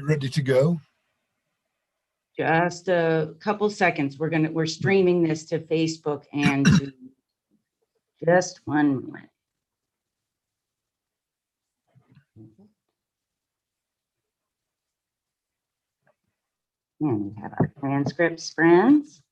Ready to go? Just a couple seconds. We're streaming this to Facebook and to just 1 moment. And we have our transcripts, friends.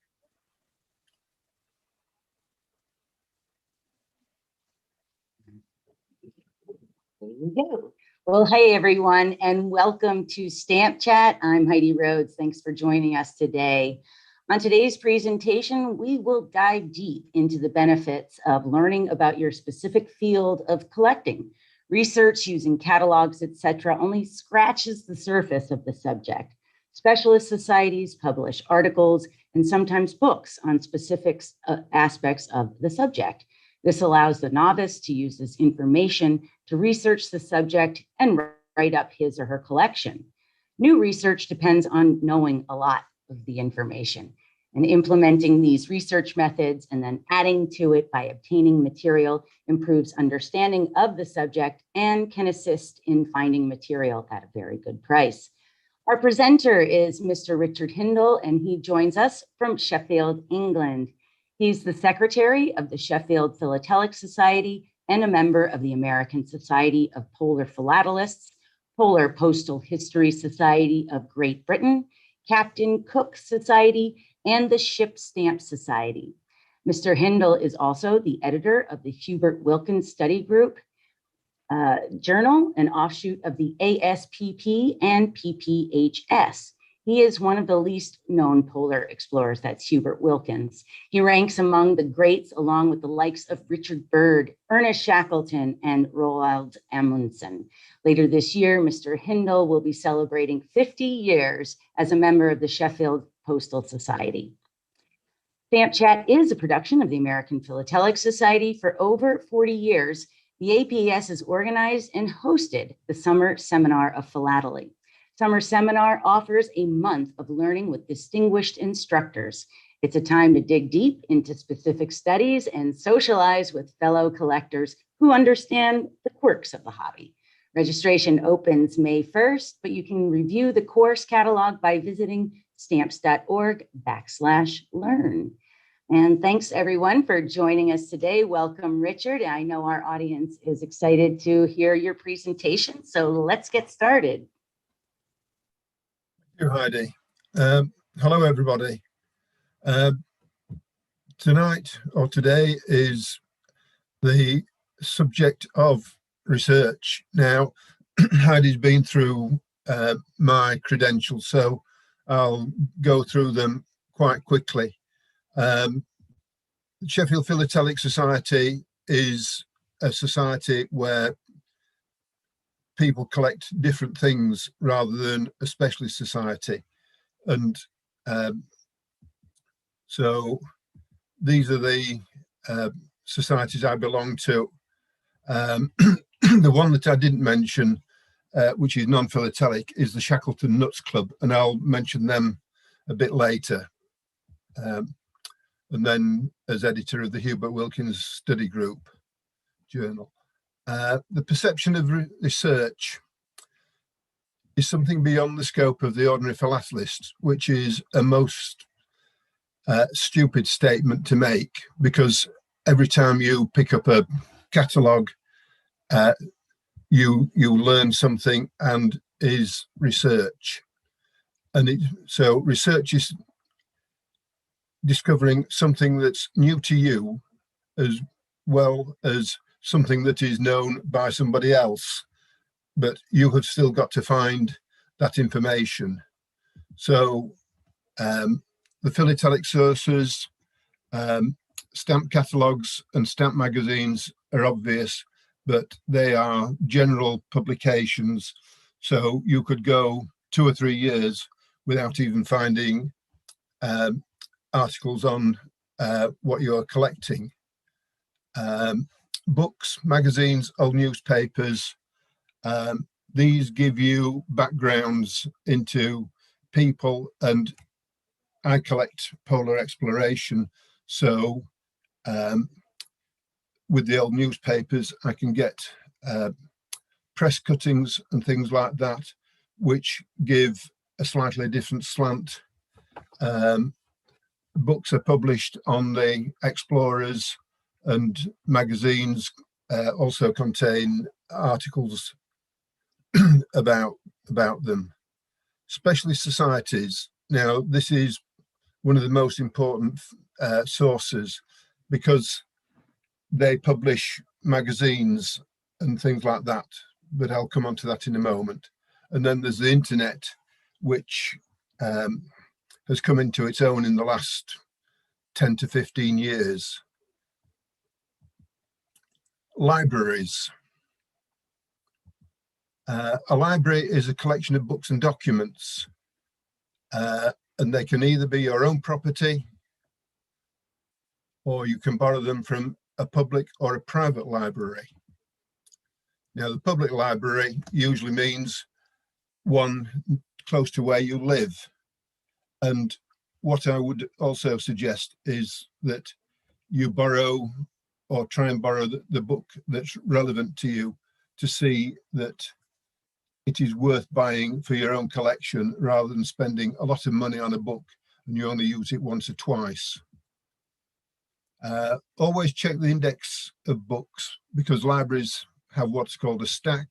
There we go. Well, hey, everyone, and welcome to Stamp Chat. I'm Heidi Rhodes. Thanks for joining us today. On today's presentation, we will dive deep into the benefits of learning about your specific field of collecting. Research using catalogs, etc., only scratches the surface of the subject. Specialist societies publish articles and sometimes books on specific aspects of the subject. This allows the novice to use this information to research the subject and write up his or her collection. New research depends on knowing a lot of the information and implementing these research methods and then adding to it by obtaining material improves understanding of the subject and can assist in finding material at a very good price. Our presenter is Mr. Richard Hindle, and he joins us from Sheffield, England. He's the secretary of the Sheffield Philatelic Society and a member of the American Society of Polar Philatelists, Polar Postal History Society of Great Britain, Captain Cook Society, and the Ship Stamp Society. Mr. Hindle is also the editor of the Hubert Wilkins Study Group Journal, an offshoot of the ASPP and PPHS. He is one of the least known polar explorers, that's Hubert Wilkins. He ranks among the greats along with the likes of Richard Byrd, Ernest Shackleton, and Roald Amundsen. Later this year, Mr. Hindle will be celebrating 50 years as a member of the Sheffield Postal Society. Stamp Chat is a production of the American Philatelic Society. For over 40 years, the APS has organized and hosted the Summer Seminar of Philately. Summer Seminar offers a month of learning with distinguished instructors. It's a time to dig deep into specific studies and socialize with fellow collectors who understand the quirks of the hobby. Registration opens May 1st, but you can review the course catalog by visiting stamps.org/learn. And thanks everyone for joining us today. Welcome, Richard. I know our audience is excited to hear your presentation, so let's get started. Thank you, Heidi. Hello, everybody. Tonight or today is the subject of research. Now, Heidi's been through my credentials, so I'll go through them quite quickly. The Sheffield Philatelic Society is a society where people collect different things rather than a specialist society. And so these are the societies I belong to. The one that I didn't mention, which is non-philatelic, is the Shackleton Nuts Club, and I'll mention them a bit later. And then as editor of the Hubert Wilkins Study Group Journal. The perception of research is something beyond the scope of the ordinary philatelist, which is a most stupid statement to make, because every time you pick up a catalogue, you learn something and is research. And so research is discovering something that's new to you as well as something that is known by somebody else, but you have still got to find that information. So the philatelic sources, stamp catalogues and stamp magazines are obvious, but they are general publications. So you could go 2 or 3 years without even finding articles on what you're collecting. Books, magazines, old newspapers, these give you backgrounds into people, and I collect polar exploration, so with the old newspapers I can get press cuttings and things like that, which give a slightly different slant. Books are published on the Explorers, and magazines also contain articles about them. Specialist societies. Now, this is one of the most important sources, because they publish magazines and things like that, but I'll come on to that in a moment. And then there's the internet, which has come into its own in the last 10 to 15 years. Libraries. A library is a collection of books and documents, and they can either be your own property, or you can borrow them from a public or a private library. Now, the public library usually means one close to where you live. And what I would also suggest is that you borrow, or try and borrow, the book that's relevant to you, to see that it is worth buying for your own collection, rather than spending a lot of money on a book and you only use it once or twice. Always check the index of books, because libraries have what's called a stack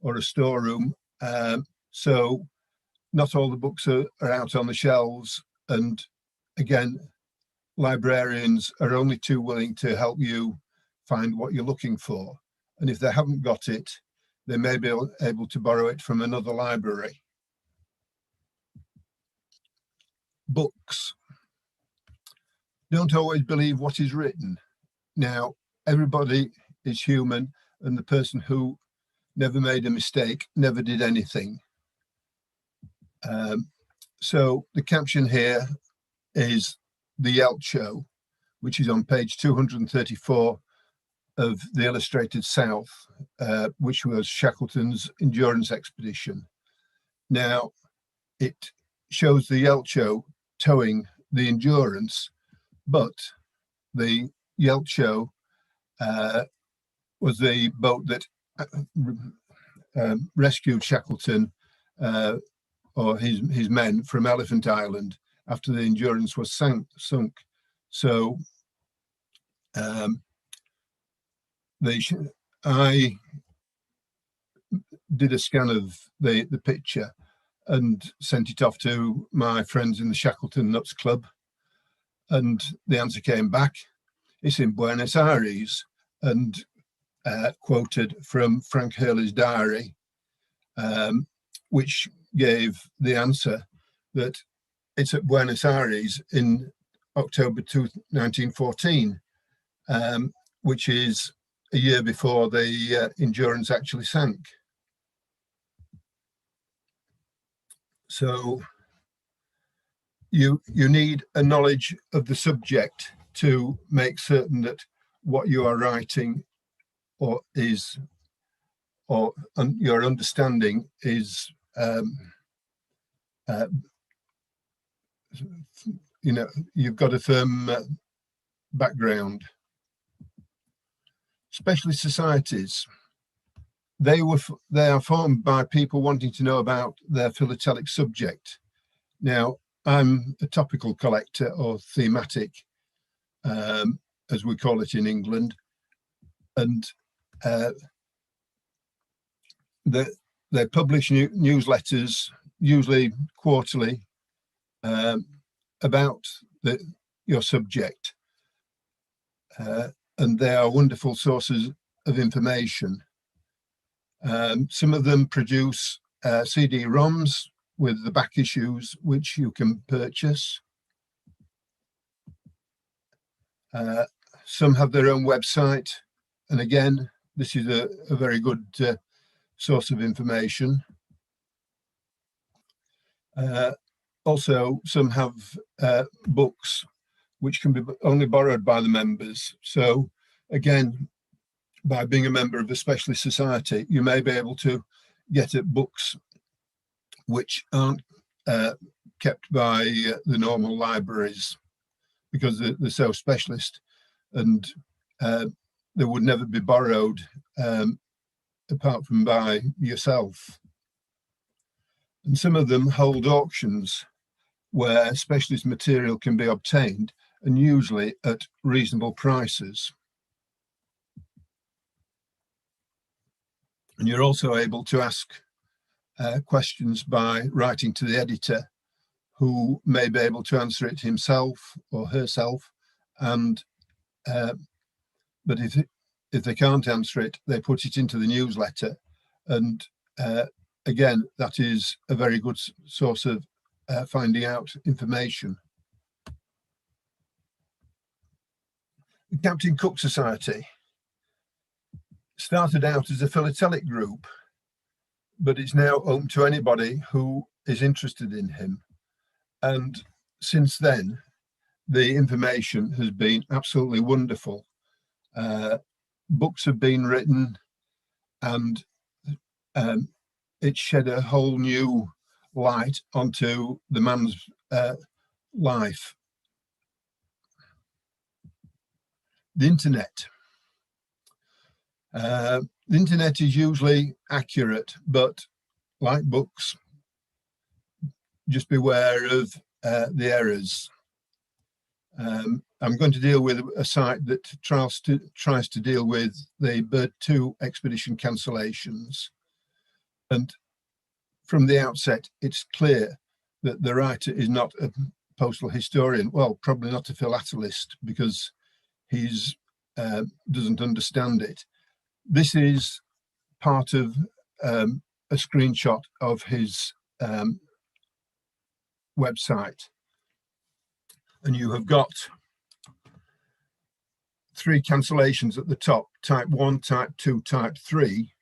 or a storeroom. So not all the books are out on the shelves. And again, librarians are only too willing to help you find what you're looking for. And if they haven't got it, they may be able to borrow it from another library. Books. Don't always believe what is written. Now, everybody is human, and the person who never made a mistake never did anything. So the caption here is the Yelp Show, which is on page 234 of the Illustrated South, which was Shackleton's endurance expedition. Now, it shows the Yelp Show towing the Endurance, but the Yelp Show was the boat that rescued Shackleton or his men from Elephant Island after the Endurance was sunk. So I did a scan of the picture and sent it off to my friends in the Shackleton Nuts Club, and the answer came back. It's in Buenos Aires, and quoted from Frank Hurley's diary, which gave the answer that it's at Buenos Aires in October 1914, which is a year before the Endurance actually sank. So you need a knowledge of the subject to make certain that what you are writing or your understanding is you've got a firm background. Specialist societies, they are formed by people wanting to know about their philatelic subject. Now, I'm a topical collector, or thematic, as we call it in England, and they publish newsletters, usually quarterly, about your subject, and they are wonderful sources of information. Some of them produce CD-ROMs with the back issues, which you can purchase. Some have their own website, and again, this is a very good source of information. Also, some have books which can be only borrowed by the members. So again, by being a member of a specialist society, you may be able to get at books which aren't kept by the normal libraries, because they're so specialist, and they would never be borrowed apart from by yourself. And some of them hold auctions where specialist material can be obtained, and usually at reasonable prices. And you're also able to ask questions by writing to the editor, who may be able to answer it himself or herself. And but if they can't answer it, they put it into the newsletter. And again, that is a very good source of finding out information. The Captain Cook Society started out as a philatelic group, but it's now open to anybody who is interested in him. And since then, the information has been absolutely wonderful. Books have been written, and it shed a whole new light onto the man's life. The internet. The internet is usually accurate, but like books, just beware of the errors. I'm going to deal with a site that tries to deal with the Bird 2 expedition cancellations. And from the outset, it's clear that the writer is not a postal historian. Well, probably not a philatelist, because he's doesn't understand it. This is part of a screenshot of his website. And you have got 3 cancellations at the top: type 1, type 2, type 3.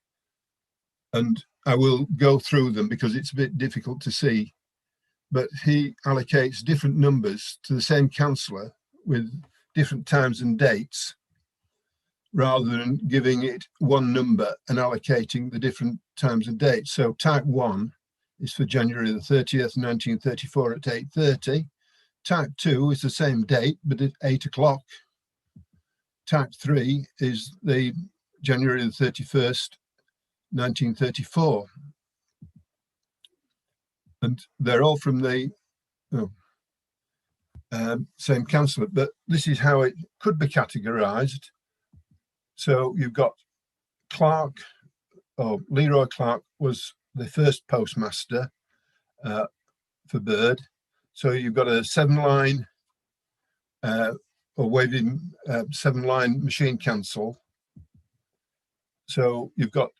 And I will go through them because it's a bit difficult to see. But he allocates different numbers to the same canceller with different times and dates, rather than giving it one number and allocating the different times and dates. So type 1 is for January the 30th, 1934 at 8:30. Type 2 is the same date, but at 8 o'clock. Type 3 is the January the 31st, 1934. And they're all from the same canceller, but this is how it could be categorized. So you've got Clark, or Leroy Clark was the first postmaster for Bird. So you've got a 7-line or waving 7-line machine cancel. So you've got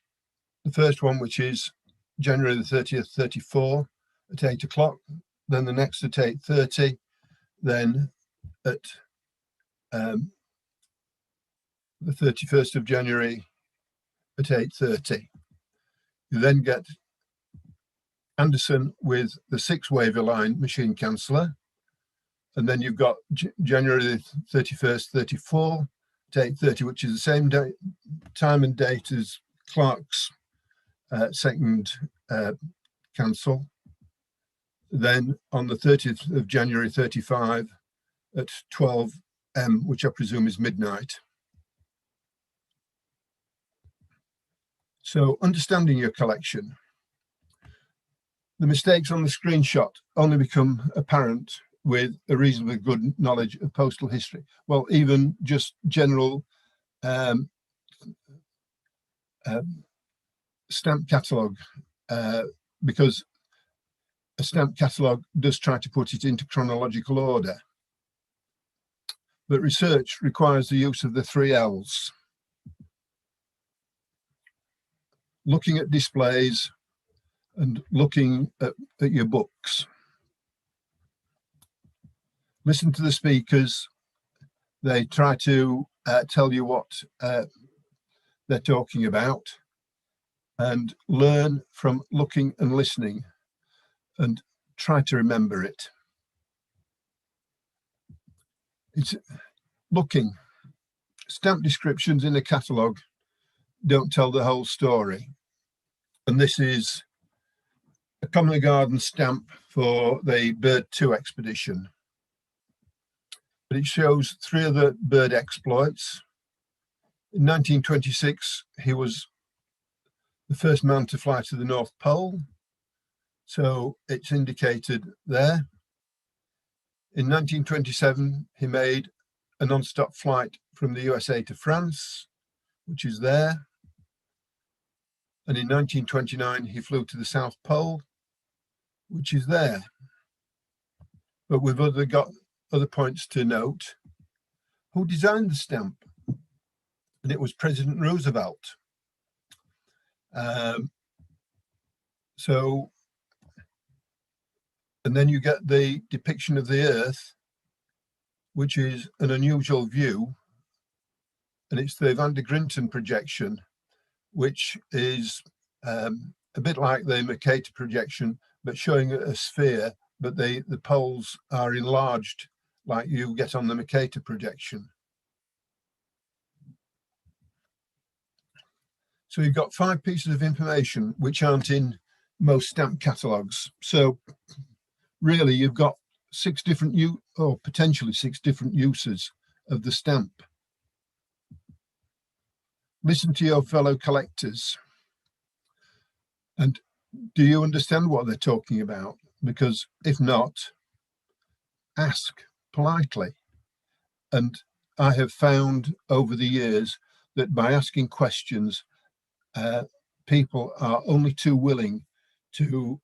the first one, which is January the 30th, 34 at 8 o'clock. Then the next at 8:30. Then at the 31st of January at 8:30. You then get Anderson with the 6-wave line machine canceller. And then you've got January the 31st, 34 at 8:30, which is the same time and date as Clark's second cancel. Then on the 30th of January 35 at 12 m, which I presume is midnight. So understanding your collection. The mistakes on the screenshot only become apparent with a reasonably good knowledge of postal history. Well, even just general stamp catalogue, because a stamp catalogue does try to put it into chronological order. But research requires the use of the 3 L's. Looking at displays and looking at your books. Listen to the speakers. They try to tell you what they're talking about, and learn from looking and listening, and try to remember it. It's looking. Stamp descriptions in a catalogue don't tell the whole story. And this is a Common Garden stamp for the Bird 2 expedition. But it shows 3 other bird exploits. In 1926, he was the first man to fly to the North Pole. So it's indicated there. In 1927, he made a non-stop flight from the USA to France, which is there. And in 1929, he flew to the South Pole, which is there. But we've got other points to note. Who designed the stamp? And it was President Roosevelt. And then you get the depiction of the Earth, which is an unusual view. And it's the Van der Grinton projection, which is a bit like the Mercator projection, but showing a sphere, but the poles are enlarged like you get on the Mercator projection. So you've got 5 pieces of information which aren't in most stamp catalogues. So really you've got 6 different or potentially 6 different uses of the stamp. Listen to your fellow collectors. And do you understand what they're talking about? Because if not, ask politely. And I have found over the years that by asking questions, people are only too willing to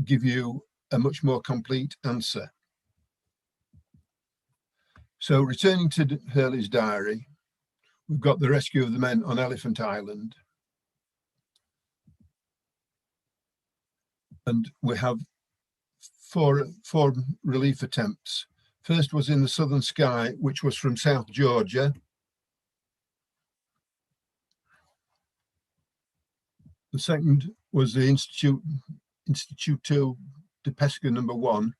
give you a much more complete answer. So returning to Hurley's diary, we've got the rescue of the men on Elephant Island. And we have four relief attempts. First was in the Southern Sky, which was from South Georgia. The second was the Instituto de Pesca number 1.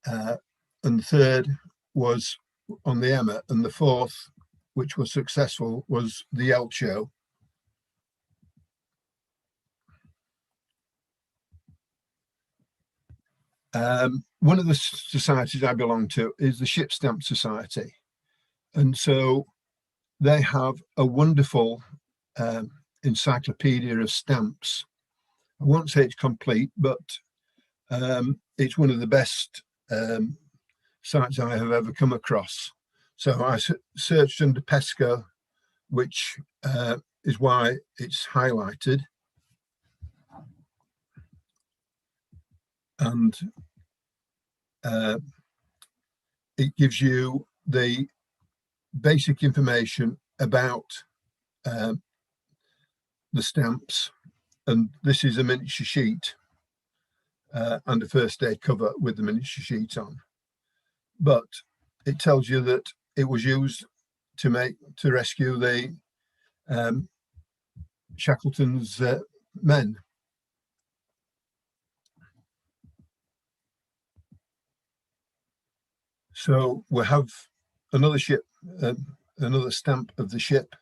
And the third was on the Emma. And the fourth, which was successful, was the Elcho. One of the societies I belong to is the Ship Stamp Society. And so they have a wonderful encyclopedia of stamps. I won't say it's complete, but it's one of the best sites I have ever come across. So I searched under Pesca, which is why it's highlighted. And it gives you the basic information about the stamps. And this is a miniature sheet and a first day cover with the miniature sheet on. But it tells you that it was used to rescue the Shackleton's men. So we have another ship, another stamp of the ship.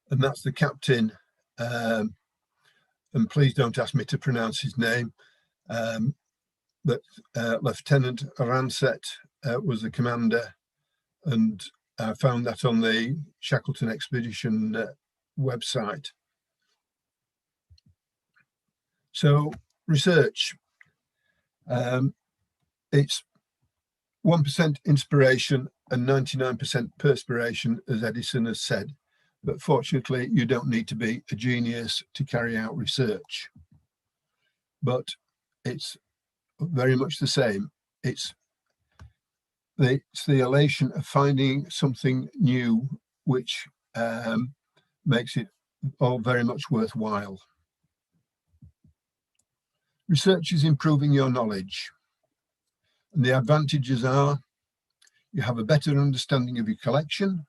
And that's the captain. And please don't ask me to pronounce his name. But Lieutenant Arancet was the commander. And I found that on the Shackleton Expedition website. So research. It's 1% inspiration and 99% perspiration, as Edison has said. But fortunately, you don't need to be a genius to carry out research. But it's very much the same. It's the elation of finding something new, which makes it all very much worthwhile. Research is improving your knowledge. And the advantages are you have a better understanding of your collection,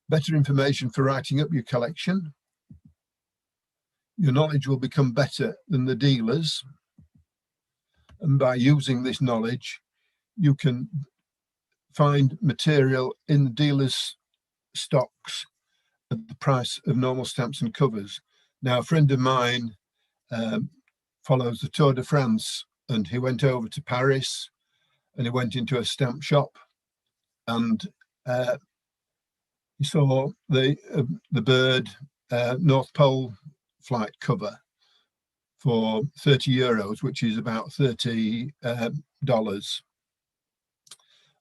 better information for writing up your collection. Your knowledge will become better than the dealers. And by using this knowledge, you can find material in the dealers' stocks at the price of normal stamps and covers. Now, a friend of mine follows the Tour de France, and he went over to Paris and he went into a stamp shop, and He saw the bird North Pole flight cover for €30, which is about $30,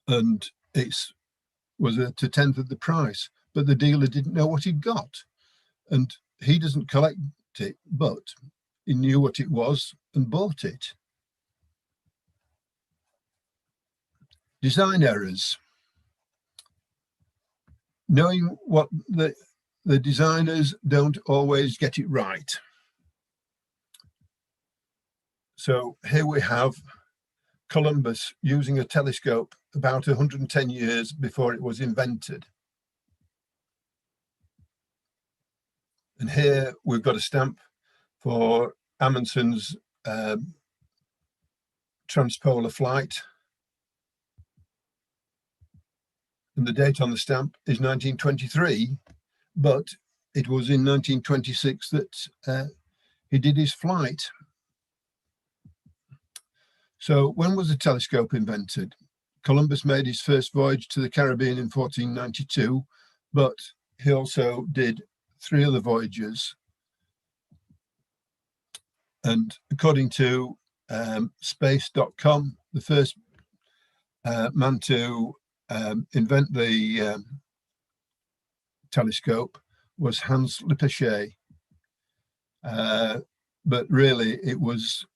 and it was at a tenth of the price. But the dealer didn't know what he'd got, and he doesn't collect it, but he knew what it was and bought it. Design errors. Knowing what the designers don't always get it right. So here we have Columbus using a telescope about 110 years before it was invented. And here we've got a stamp for Amundsen's transpolar flight. And the date on the stamp is 1923, but it was in 1926 that he did his flight. So when was the telescope invented? Columbus made his first voyage to the Caribbean in 1492, but he also did 3 other voyages. And according to space.com, the first man to invent the telescope was Hans Lippershey. But really it was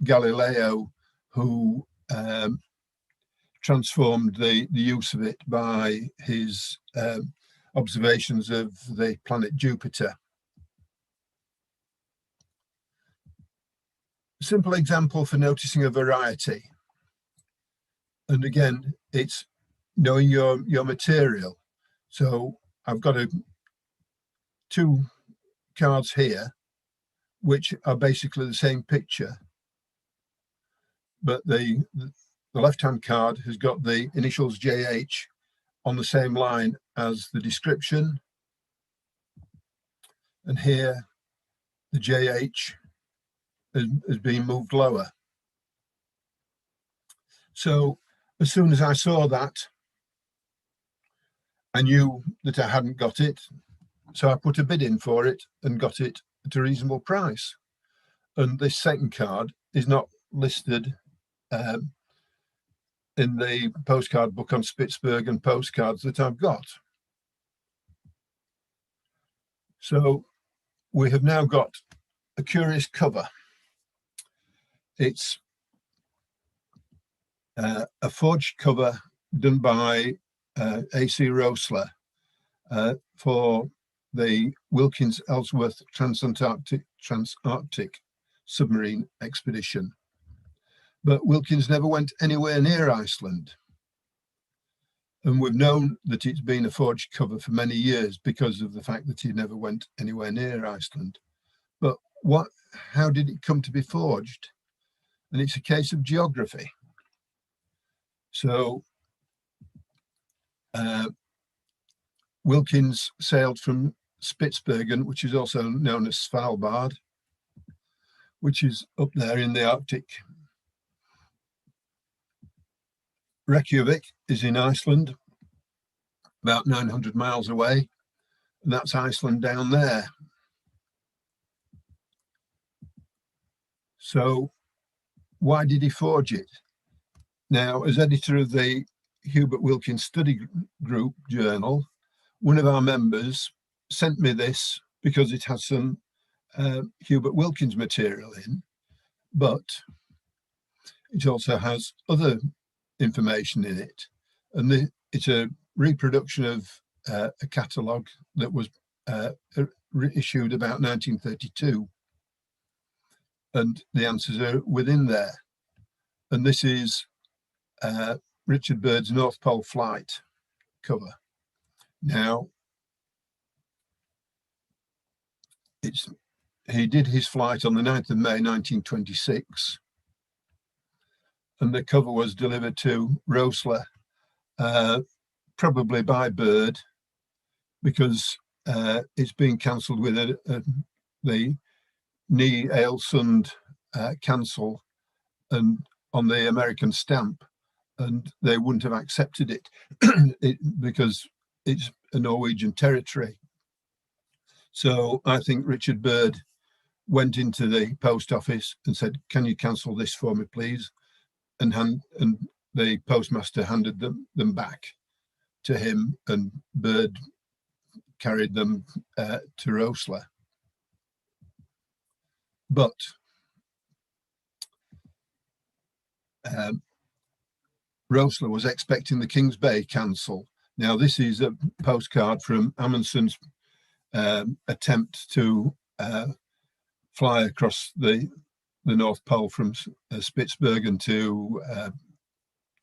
Galileo who transformed the use of it by his observations of the planet Jupiter. A simple example for noticing a variety. And again, it's knowing your material. So I've got 2 cards here, which are basically the same picture, but the left-hand card has got the initials JH on the same line as the description, and here the JH has been moved lower. So as soon as I saw that, I knew that I hadn't got it, so I put a bid in for it and got it at a reasonable price. And this second card is not listed in the postcard book on Spitsbergen postcards that I've got. So we have now got a curious cover. It's a forged cover done by A.C. Roessler for the Wilkins-Ellsworth Transantarctic submarine expedition. But Wilkins never went anywhere near Iceland. And we've known that it's been a forged cover for many years because of the fact that he never went anywhere near Iceland. But how did it come to be forged? And it's a case of geography. So Wilkins sailed from Spitsbergen, which is also known as Svalbard, which is up there in the Arctic. Reykjavik is in Iceland, about 900 miles away, and that's Iceland down there. So why did he forge it? Now, as editor of the Hubert Wilkins Study Group journal, one of our members sent me this because it has some Hubert Wilkins material in, but it also has other information in it. And it's a reproduction of a catalogue that was issued about 1932. And the answers are within there. And this is Richard Byrd's North Pole flight cover. Now, he did his flight on the 9th of May 1926, and the cover was delivered to Roessler, probably by Byrd, because it's been cancelled with the Ni Ailsund cancel and on the American stamp, and they wouldn't have accepted it, because it's a Norwegian territory. So I think Richard Byrd went into the post office and said, "Can you cancel this for me, please?" And the postmaster handed them back to him, and Byrd carried them to Roessler. But Roessler was expecting the Kings Bay cancel. Now, this is a postcard from Amundsen's attempt to fly across the North Pole from Spitsbergen to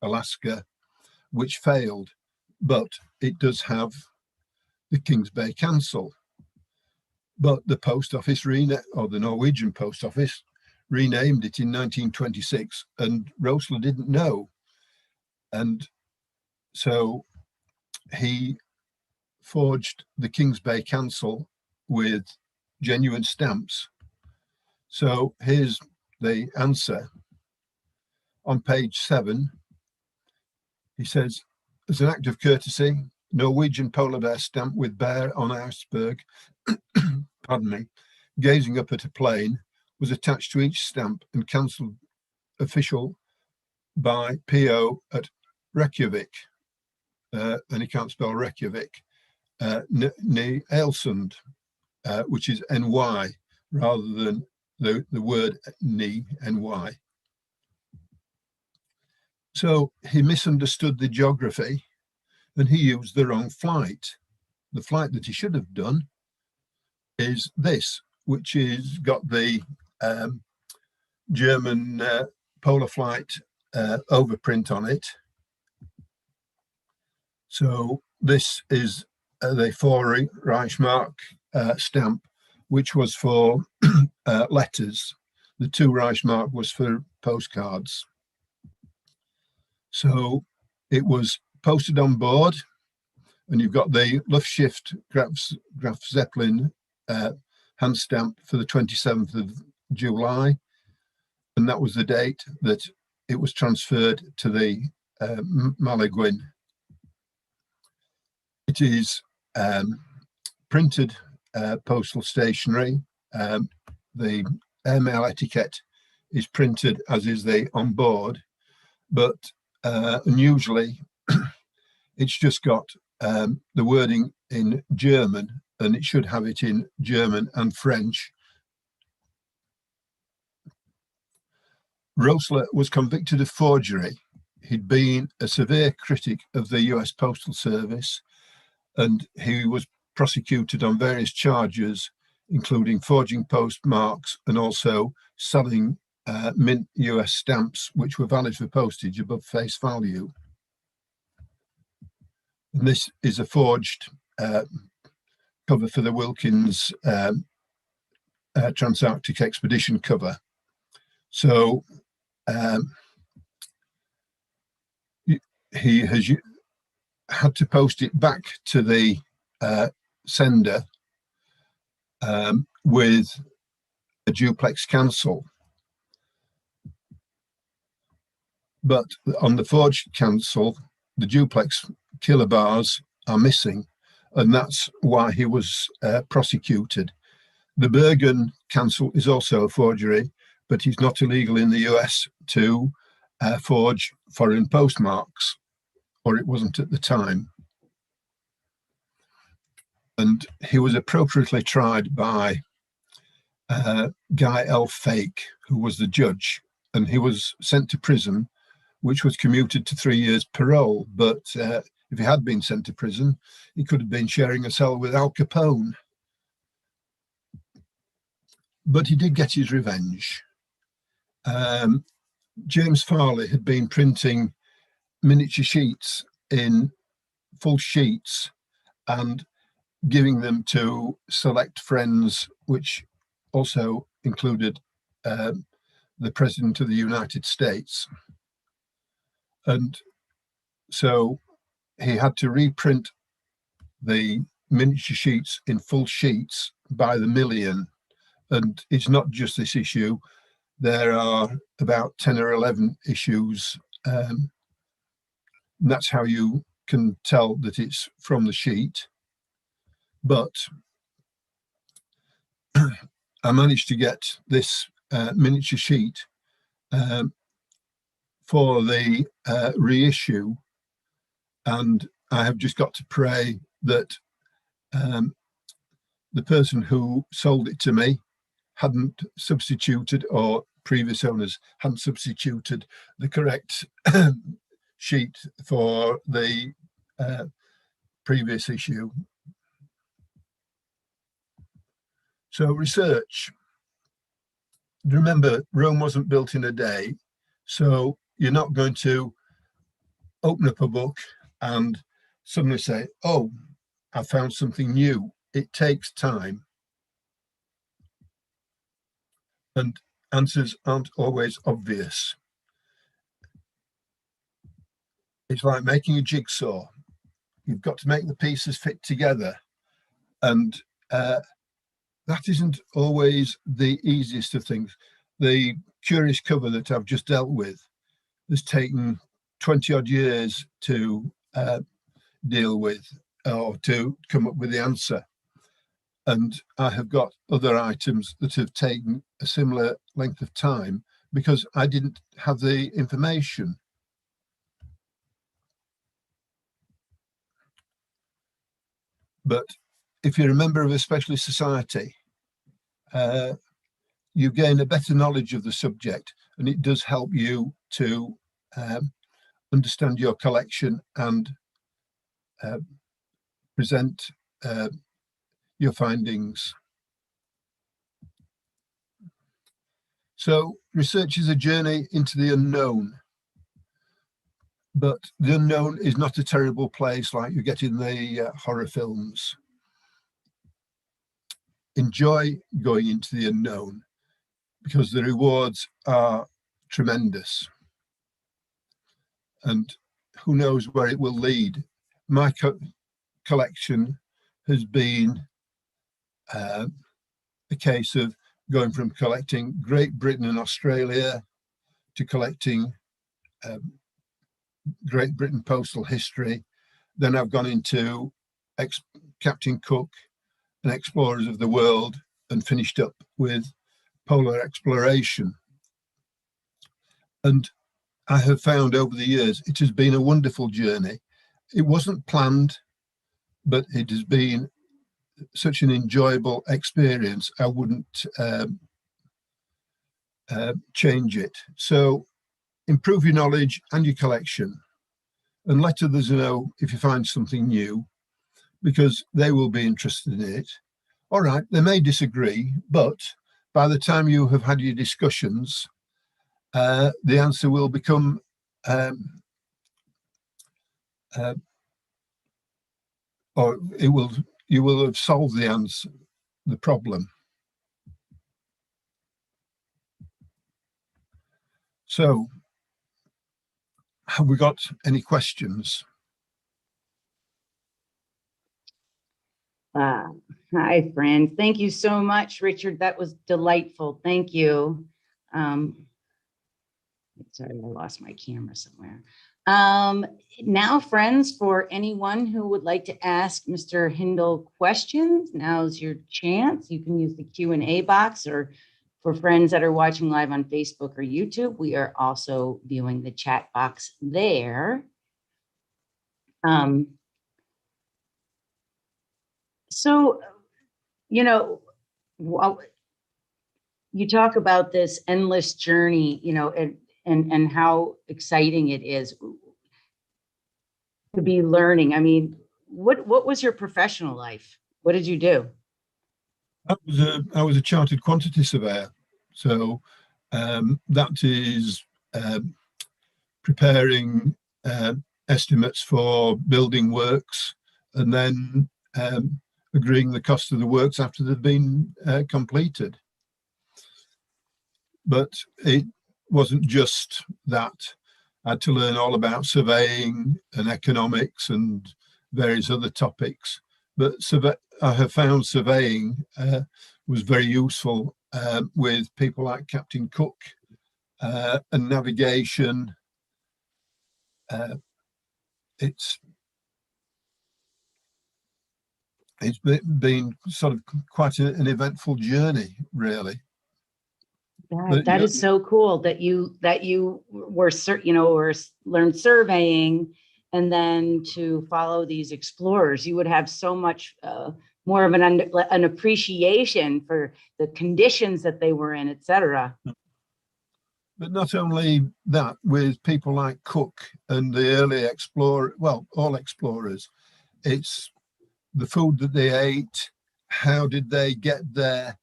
Alaska, which failed, but it does have the Kings Bay cancel. But the post office, or the Norwegian post office, renamed it in 1926, and Roessler didn't know. And so he forged the Kings Bay cancel with genuine stamps. So here's the answer. On page 7, he says, "As an act of courtesy, Norwegian polar bear stamp with bear on iceberg, pardon me, gazing up at a plane, was attached to each stamp and cancelled official by PO at Reykjavik," and he can't spell Reykjavik, Nielsund, which is NY rather than the word NY. So he misunderstood the geography and he used the wrong flight. The flight that he should have done is this, which is got the German polar flight overprint on it. So this is the 4 Reichsmark stamp, which was for letters. The 2 Reichsmark was for postcards. So it was posted on board, and you've got the Luftschiff Graf Zeppelin hand stamp for the 27th of July, and that was the date that it was transferred to the Malaguin. It is printed postal stationery. The airmail etiquette is printed, as is the on board, but unusually it's just got the wording in German, and it should have it in German and French. Roessler was convicted of forgery. He'd been a severe critic of the US Postal Service, and he was prosecuted on various charges, including forging postmarks and also selling mint US stamps, which were valid for postage above face value. And this is a forged cover for the Wilkins Transarctic Expedition cover. So he has had to post it back to the sender with a duplex cancel. But on the forged cancel, the duplex kilobars are missing, and that's why he was prosecuted. The Bergen cancel is also a forgery, but it's not illegal in the US to forge foreign postmarks, or it wasn't at the time. And he was appropriately tried by Guy L. Fake, who was the judge, and he was sent to prison, which was commuted to 3 years parole. But if he had been sent to prison, he could have been sharing a cell with Al Capone. But he did get his revenge. James Farley had been printing miniature sheets in full sheets and giving them to select friends, which also included the President of the United States. And so he had to reprint the miniature sheets in full sheets by the million. And it's not just this issue. There are about 10 or 11 issues. And that's how you can tell that it's from the sheet. but I managed to get this miniature sheet for the reissue, and I have just got to pray that the person who sold it to me hadn't substituted, or previous owners hadn't substituted the correct sheet for the previous issue. So research. Remember, Rome wasn't built in a day, so you're not going to open up a book and suddenly say, oh, I found something new. It takes time, and answers aren't always obvious. It's like making a jigsaw. You've got to make the pieces fit together, and that isn't always the easiest of things. The curious cover that I've just dealt with has taken 20 odd years to deal with, or to come up with the answer. And I have got other items that have taken a similar length of time because I didn't have the information. But if you're a member of a specialist society, you gain a better knowledge of the subject, and it does help you to understand your collection and present your findings. So research is a journey into the unknown, but the unknown is not a terrible place like you get in the horror films. Enjoy going into the unknown because the rewards are tremendous, and who knows where it will lead. My collection has been a case of going from collecting Great Britain and Australia to collecting Great Britain postal history. Then I've gone into Captain Cook and Explorers of the World, and finished up with polar exploration. And I have found over the years it has been a wonderful journey. It wasn't planned, but it has been such an enjoyable experience. I wouldn't change it. So improve your knowledge and your collection, and let others know if you find something new, because they will be interested in it. All right, they may disagree, but by the time you have had your discussions, the answer will become or you will have solved the problem. So, have we got any questions? Hi, friends. Thank you so much, Richard. That was delightful. Thank you. Sorry, I lost my camera somewhere. Now, friends, for anyone who would like to ask Mr. Hindle questions, now's your chance. You can use the Q&A box, or for friends that are watching live on Facebook or YouTube, we are also viewing the chat box there. So, you know, you talk about this endless journey, you know, and how exciting it is to be learning. I mean, what was your professional life? What did you do? I was a chartered quantity surveyor. So that is preparing estimates for building works, and then agreeing the cost of the works after they've been completed. But it wasn't just that. I had to learn all about surveying and economics and various other topics. But I have found surveying was very useful with people like Captain Cook and navigation. It's it's been sort of quite an eventful journey, really. But That is so cool that you were learned surveying, and then to follow these explorers. You would have so much more of an appreciation for the conditions that they were in, etc. But not only that, with people like Cook and the early explorer, well, all explorers, it's the food that they ate. How did they get there?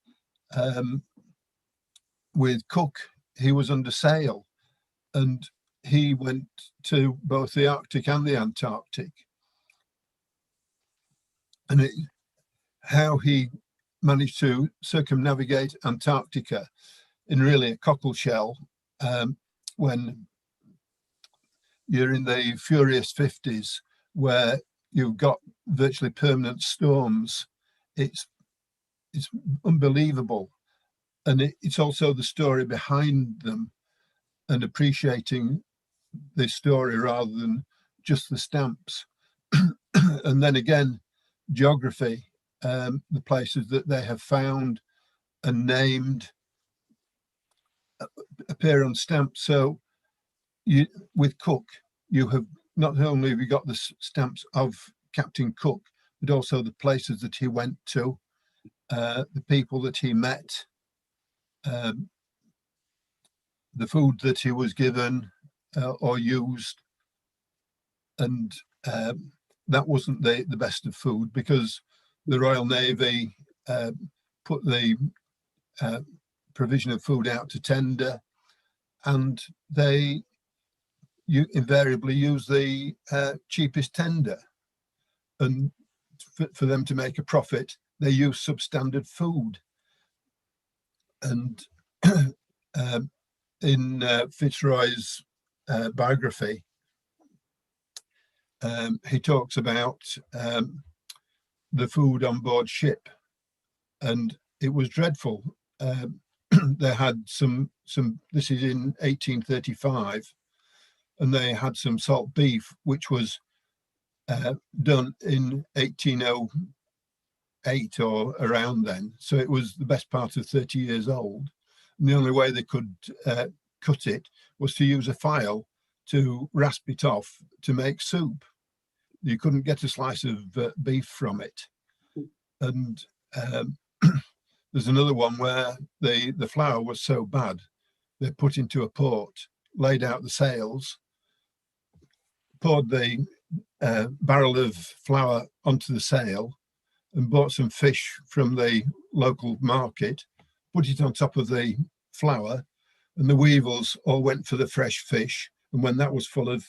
With Cook, he was under sail, and he went to both the Arctic and the Antarctic. And how he managed to circumnavigate Antarctica in really a cockle shell, when you're in the furious 50s, where you've got virtually permanent storms. It's unbelievable. And it's also the story behind them, and appreciating the story rather than just the stamps. And then again, geography, the places that they have found and named appear on stamps. So with Cook, you have not only have you got the stamps of Captain Cook, but also the places that he went to, the people that he met, the food that he was given or used. And that wasn't the best of food, because the Royal Navy put the provision of food out to tender, and you invariably use the cheapest tender. And for them to make a profit, they use substandard food. And in Fitzroy's biography, he talks about the food on board ship, and it was dreadful. They had some, this is in 1835, and they had some salt beef, which was done in 1808 or around then. So it was the best part of 30 years old. And the only way they could cut it was to use a file to rasp it off to make soup. You couldn't get a slice of beef from it. And there's another one where the flour was so bad, they put into a port, laid out the sails, poured the barrel of flour onto the sail, and bought some fish from the local market, put it on top of the flour, and the weevils all went for the fresh fish. And when that was full of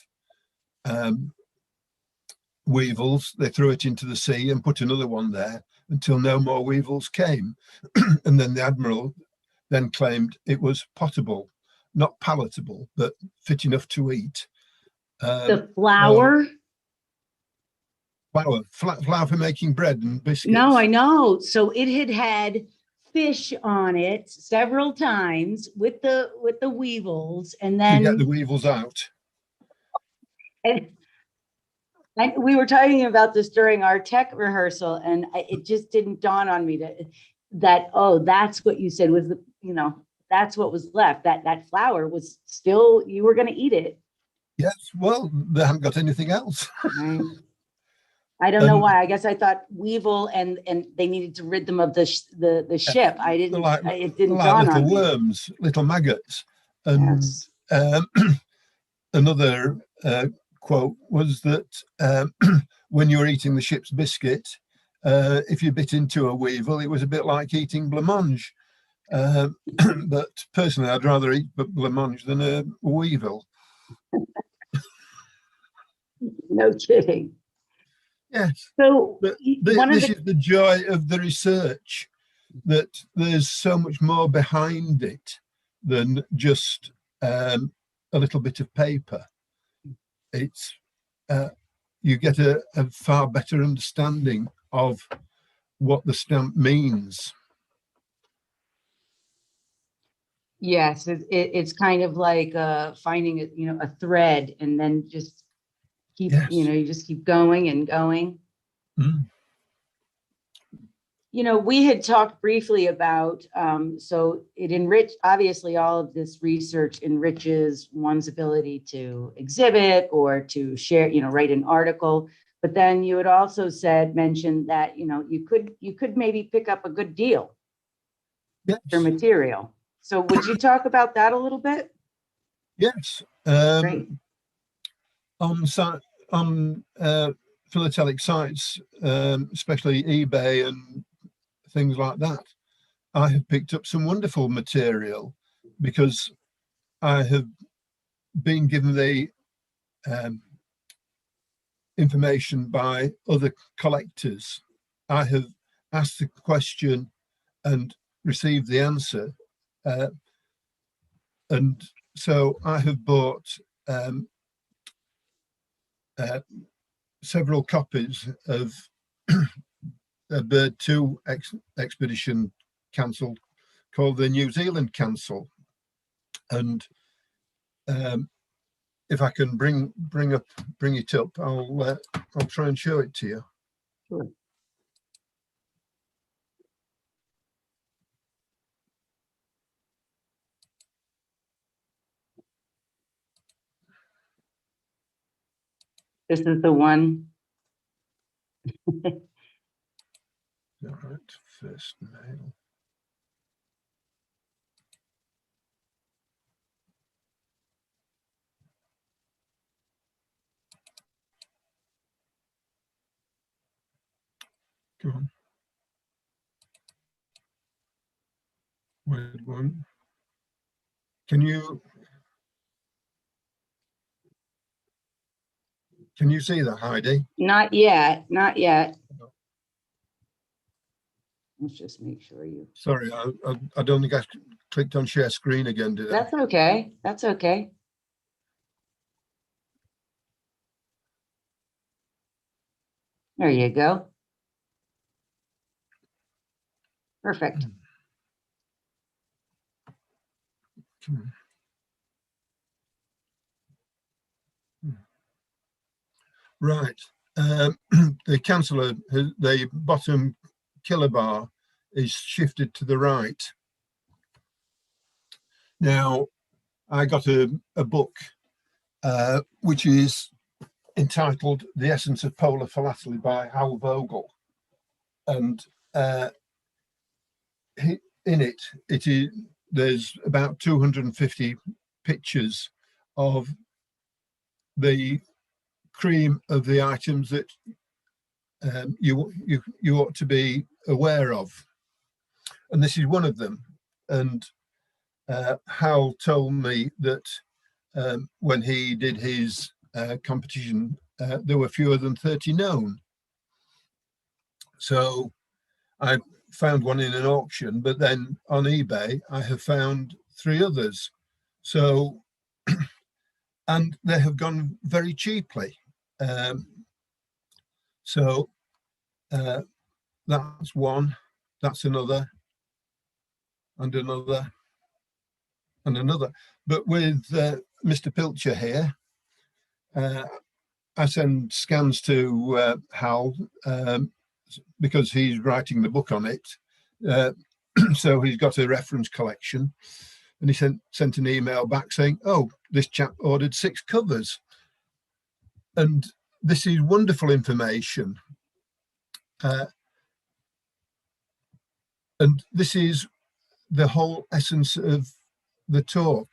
weevils, they threw it into the sea and put another one there until no more weevils came. And then the admiral then claimed it was potable, not palatable, but fit enough to eat. The flour? Flour for making bread and biscuits. No, I know. So it had fish on it several times with the weevils, and then to get the weevils out. And we were talking about this during our tech rehearsal, and it just didn't dawn on me that oh, that's what you said was that's what was left. That flour was still, you were going to eat it. Yes, well, they haven't got anything else. Right. I don't know why. I guess I thought weevil and they needed to rid them of the ship. I didn't. It didn't dawn on me. Little worms, little maggots, and yes. Another quote was that when you were eating the ship's biscuit, if you bit into a weevil, it was a bit like eating blancmange. But personally, I'd rather eat blancmange than a weevil. No kidding. Yes. So this is the joy of the research, that there's so much more behind it than just a little bit of paper. It's you get a far better understanding of what the stamp means. Yes, it's kind of like finding a thread, and then just keep you just keep going and going. we had talked briefly about, so it obviously all of this research enriches one's ability to exhibit or to share, write an article. But then you had also mentioned that, you could maybe pick up a good deal for Yes. material. So would you talk about that a little bit? Yes. Great. On philatelic sites, especially eBay and things like that, I have picked up some wonderful material because I have been given the information by other collectors. I have asked the question and received the answer. And so I have bought several copies of a Bird 2 expedition cancel called the New Zealand Cancel. And if I can bring it up, I'll try and show it to you. Sure. This is the one. All right, first mail. Come on. Weird one. Can you see that, Heidi? Not yet. Let's just make sure you. Sorry, I don't think I clicked on share screen again, did I? That's okay. That's okay. There you go. Perfect. Right. The canceller, the bottom kilobar is shifted to the right. Now, I got a book which is entitled The Essence of Polar Philately by Hal Vogel. And in it there's about 250 pictures of the cream of the items that you ought to be aware of, and this is one of them. And Hal told me that when he did his competition, there were fewer than 30 known. So I found one in an auction, but then on eBay I have found 3 others. So and they have gone very cheaply. So that's one, that's another, and another, and another. But with Mr. Pilcher here, I send scans to Hal because he's writing the book on it. So he's got a reference collection, and he sent an email back saying, oh, this chap ordered 6 covers. And this is wonderful information. And this is the whole essence of the talk.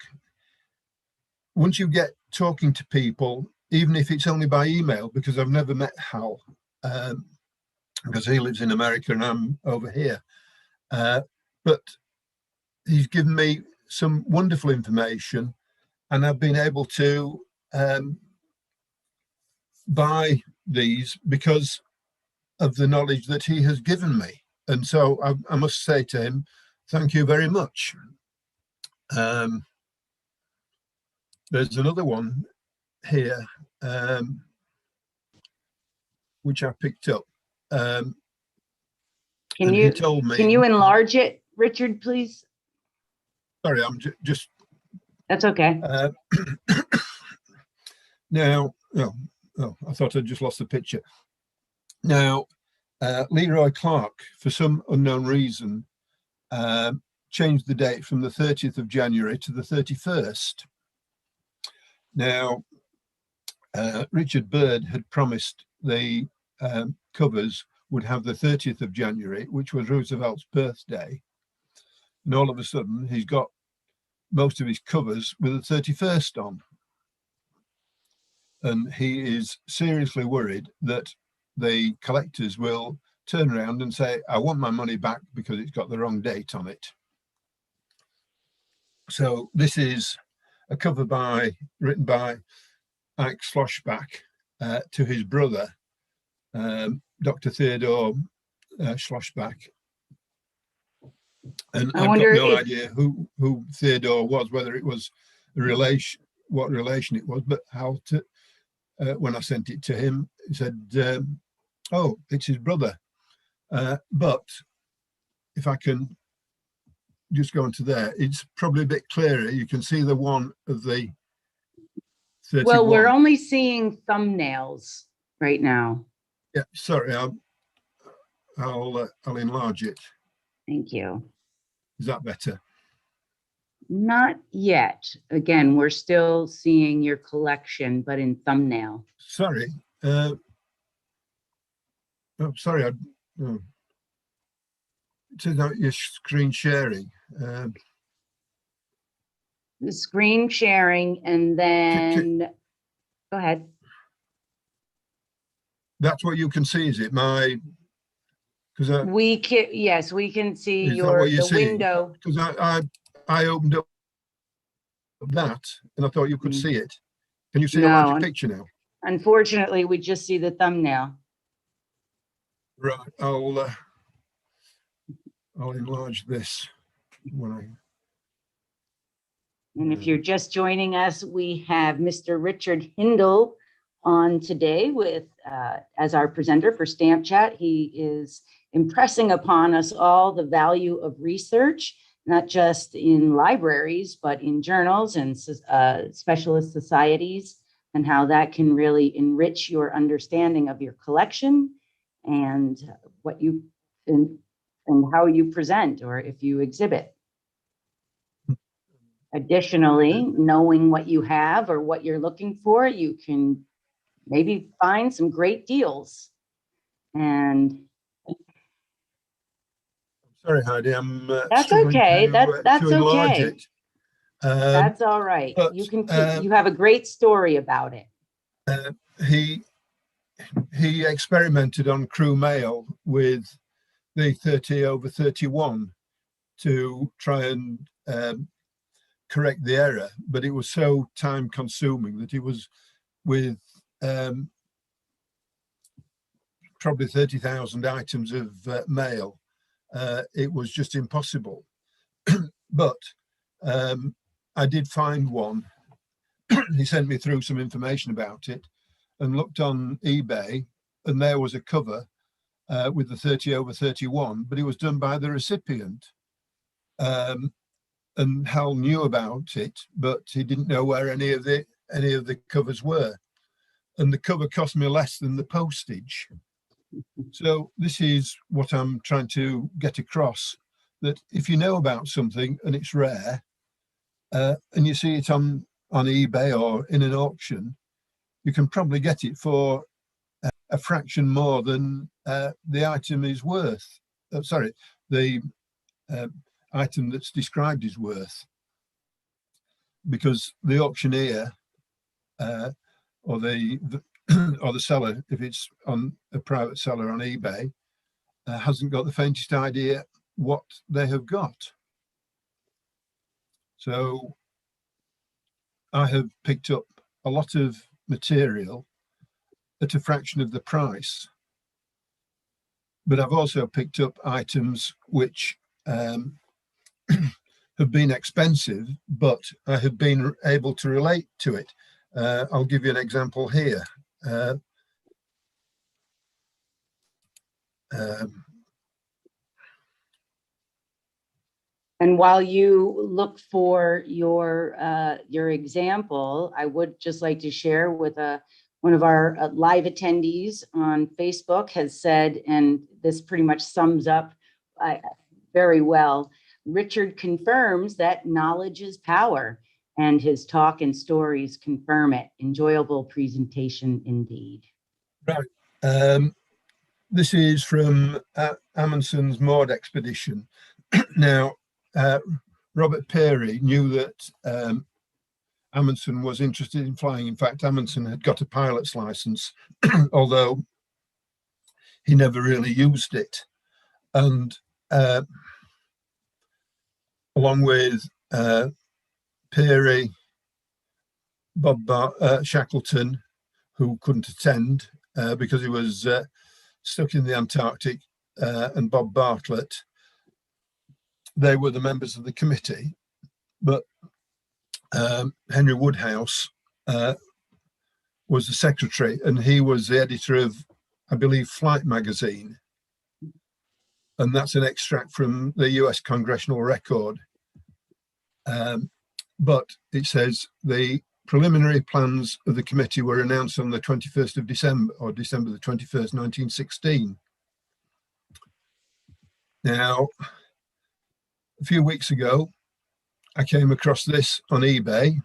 Once you get talking to people, even if it's only by email, because I've never met Hal, because he lives in America and I'm over here, but he's given me some wonderful information, and I've been able to buy these because of the knowledge that he has given me. And so I must say to him, thank you very much. There's another one here, which I picked up. Can you enlarge it, Richard, please? Sorry, I'm just. That's okay. Now, I thought I just lost the picture. Now, Leroy Clark, for some unknown reason, changed the date from the 30th of January to the 31st. Now, Richard Bird had promised the covers would have the 30th of January, which was Roosevelt's birthday. And all of a sudden, he's got most of his covers with the 31st on. And he is seriously worried that the collectors will turn around and say, I want my money back because it's got the wrong date on it. So this is a cover written by Ike Schlossbach to his brother, Dr. Theodore Schlossbach. And I've got no idea who Theodore was, whether it was a relation, what relation it was, but how to, when I sent it to him, he said, oh, it's his brother. But if I can just go into there, it's probably a bit clearer. You can see the one of the 31. Well, we're only seeing thumbnails right now. Yeah, sorry, I'll enlarge it. Thank you. Is that better? Not yet. Again, we're still seeing your collection, but in thumbnail. Sorry. Oh, sorry. It says out your screen sharing. The screen sharing, and then go ahead. That's what you can see, is it? Because we can, yes, we can see the window. Because I opened up that and I thought you could see it. Can you see a larger picture now? Unfortunately, we just see the thumbnail. Right, I'll enlarge this when I. And if you're just joining us, we have Mr. Richard Hindle on today with as our presenter for Stamp Chat. He is impressing upon us all the value of research, not just in libraries, but in journals and specialist societies, and how that can really enrich your understanding of your collection and what you and how you present or if you exhibit. Additionally, knowing what you have or what you're looking for, you can maybe find some great deals. And sorry, Heidi, I'm that's okay. That's okay. It. That's all right. But, you can. You have a great story about it. He experimented on crew mail with the 30/31 to try and correct the error, but it was so time consuming that it was with probably 30,000 items of mail. It was just impossible. But I did find one. He sent me through some information about it and looked on eBay, and there was a cover with the 30/31, but it was done by the recipient. And Hal knew about it, but he didn't know where any of the covers were. And the cover cost me less than the postage. So this is what I'm trying to get across, that if you know about something and it's rare, and you see it on eBay or in an auction, you can probably get it for a fraction more than the item is worth. Sorry, the item that's described is worth, because the auctioneer or the or the seller, if it's on a private seller on eBay, hasn't got the faintest idea what they have got. So I have picked up a lot of material at a fraction of the price, but I've also picked up items which have been expensive, but I have been able to relate to it. I'll give you an example here. And while you look for your example, I would just like to share with One of our live attendees on Facebook has said, and this pretty much sums up very well, Richard confirms that knowledge is power, and his talk and stories confirm it. Enjoyable presentation indeed. Right. This is from Amundsen's Maud expedition. Now, Robert Peary knew that Amundsen was interested in flying. In fact, Amundsen had got a pilot's license, although he never really used it. And along with Peary, Bob Shackleton, who couldn't attend because he was stuck in the Antarctic, and Bob Bartlett, they were the members of the committee. But Henry Woodhouse was the secretary, and he was the editor of, I believe, Flight magazine. And that's an extract from the US Congressional Record. But it says the preliminary plans of the committee were announced on the 21st of December, or December the 21st, 1916. Now, a few weeks ago, I came across this on eBay,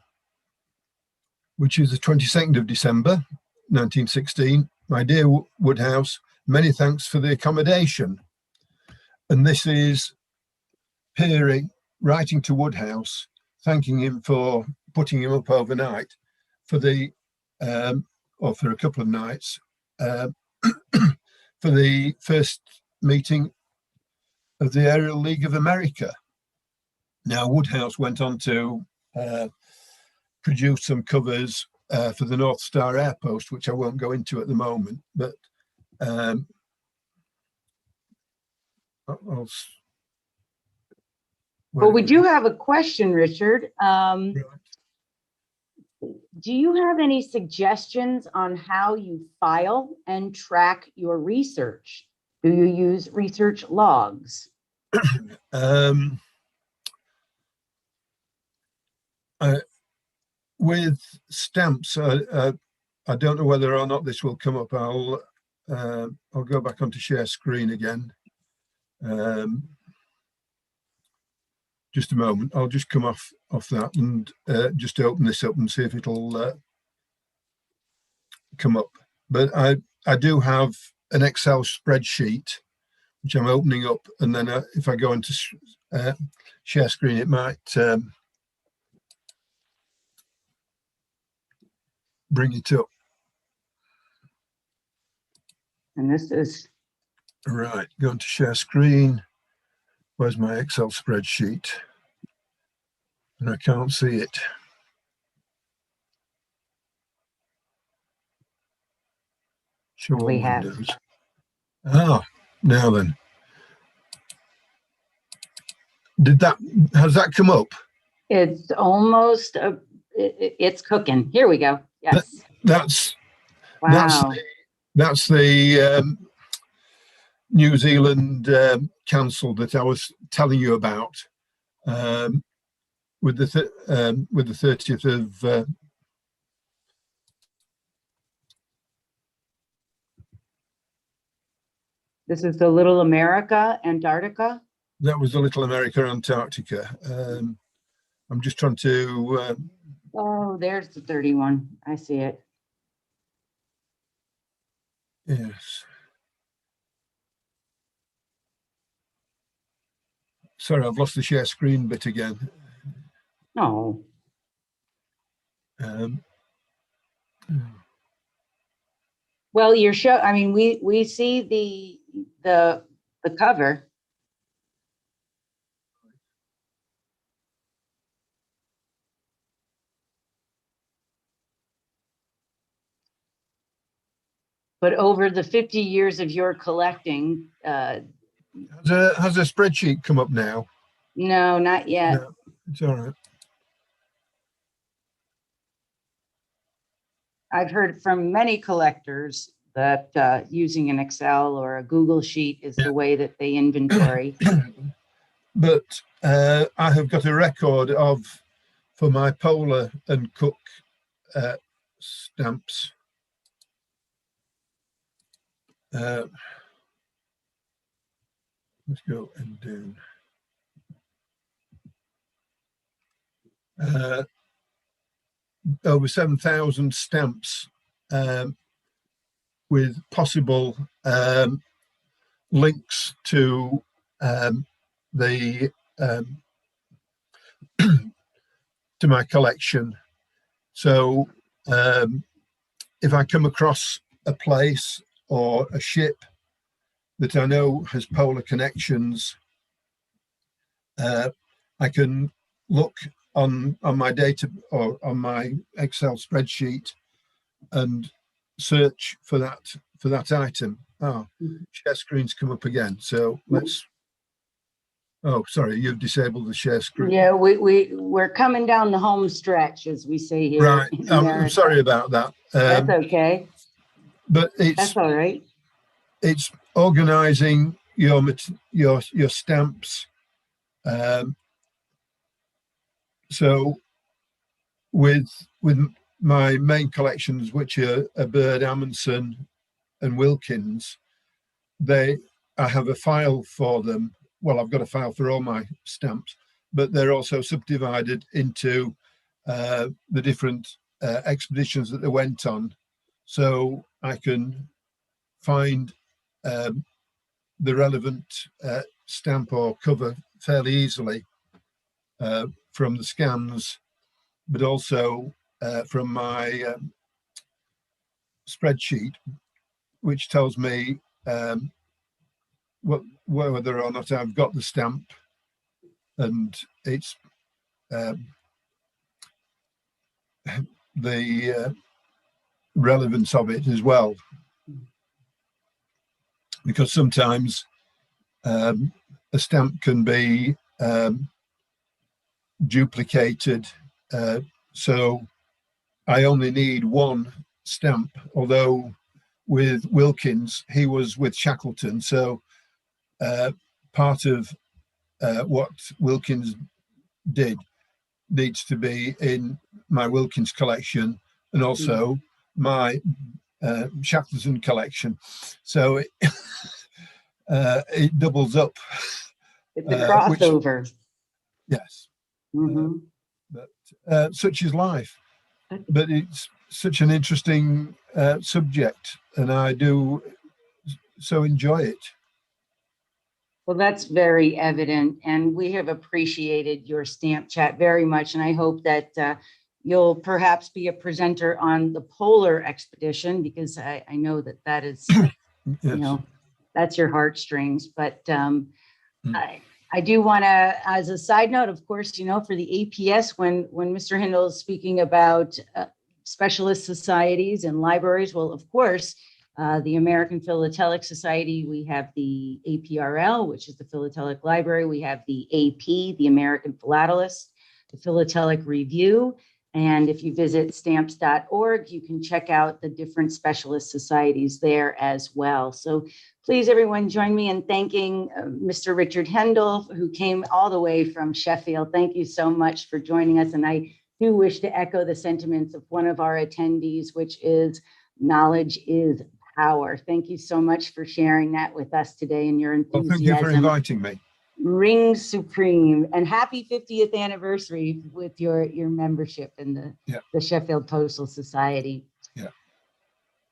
which is the 22nd of December, 1916. My dear Woodhouse, many thanks for the accommodation. And this is Peary writing to Woodhouse, thanking him for putting him up overnight for the, or for a couple of nights, for the first meeting of the Aerial League of America. Now, Woodhouse went on to produce some covers for the North Star Air Post, which I won't go into at the moment, but well, we do have a question, Richard. Right. Do you have any suggestions on how you file and track your research? Do you use research logs? With stamps, I don't know whether or not this will come up. I'll go back onto share screen again. Just a moment. I'll just come off that and just open this up and see if it'll come up. But I do have an Excel spreadsheet which I'm opening up, and then if I go into share screen, it might bring it up. And this is right. Go into share screen. Where's my Excel spreadsheet? And I can't see it. Show all windows. Ah, now then. Has that come up? It's almost, it's cooking. Here we go. Yes. That's wow. That's the New Zealand council that I was telling you about, with the 30th of this is the Little America, Antarctica. That was the Little America, Antarctica. I'm just trying to. Oh, there's the 31. I see it. Yes. Sorry, I've lost the share screen bit again. No. Well, your show. I mean, we see the cover. But over the 50 years of your collecting, has a spreadsheet come up now? No, not yet. No, it's all right. I've heard from many collectors that using an Excel or a Google sheet is the way that they inventory. But I have got a record for my Polar and Cook stamps. let's go and do over 7,000 stamps with possible links to the to my collection. So if I come across a place or a ship that I know has polar connections, I can look on my data or on my Excel spreadsheet and search for that item. Oh, share screen's come up again. So let's. Oh, sorry, you've disabled the share screen. Yeah, we're coming down the home stretch, as we say here. Right. I'm sorry about that. That's okay. But That's all right. It's organising your stamps. So with my main collections, which are Bird, Amundsen, and Wilkins, I have a file for them. Well, I've got a file for all my stamps, but they're also subdivided into the different expeditions that they went on, so I can find the relevant stamp or cover fairly easily from the scans, but also from my spreadsheet, which tells me whether or not I've got the stamp, and it's the relevance of it as well, because sometimes a stamp can be duplicated, so I only need one stamp, although with Wilkins he was with Shackleton, so part of what Wilkins did needs to be in my Wilkins collection and also my Shackleton collection, so it doubles up. It's a crossover. Yes. But such is life. But it's such an interesting subject, and I do so enjoy it. Well, that's very evident, and we have appreciated your stamp chat very much, and I hope that you'll perhaps be a presenter on the polar expedition, because I know that is, yes, that's your heartstrings. But I do want to, as a side note, of course, for the APS, when Mr. Hindle is speaking about specialist societies and libraries, well, of course, the American Philatelic Society, we have the APRL, which is the Philatelic Library. We have the AP, the American Philatelist, the Philatelic Review. And if you visit stamps.org, you can check out the different specialist societies there as well. So please, everyone, join me in thanking Mr. Richard Hindle, who came all the way from Sheffield. Thank you so much for joining us. And I do wish to echo the sentiments of one of our attendees, which is knowledge is power. Thank you so much for sharing that with us today, and your enthusiasm. Well, thank you for inviting me. Rings supreme, and happy 50th anniversary with your membership in the Sheffield Postal Society. Yeah.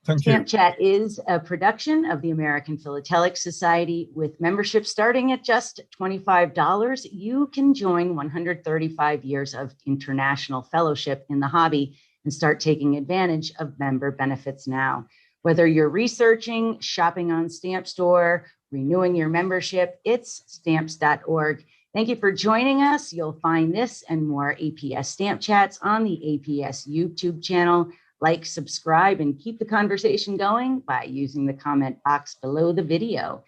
Thank Stamp you. Chat is a production of the American Philatelic Society. With membership starting at just $25, you can join 135 years of international fellowship in the hobby and start taking advantage of member benefits now. Whether you're researching, shopping on Stamp Store, renewing your membership, it's stamps.org. Thank you for joining us. You'll find this and more APS Stamp Chats on the APS YouTube channel. Like, subscribe, and keep the conversation going by using the comment box below the video.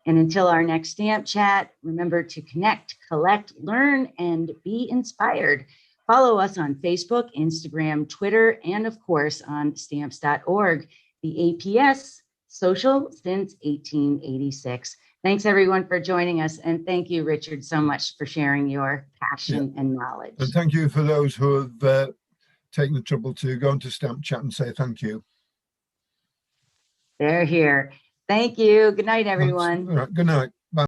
And until our next Stamp Chat, remember to connect, collect, learn, and be inspired. Follow us on Facebook, Instagram, Twitter, and of course on stamps.org, the APS social since 1886. Thanks everyone for joining us. And thank you, Richard, so much for sharing your passion and knowledge. And thank you for those who have taken the trouble to go into Stamp Chat and say thank you. They're here. Thank you. Good night, Thanks. everyone. All right, good night.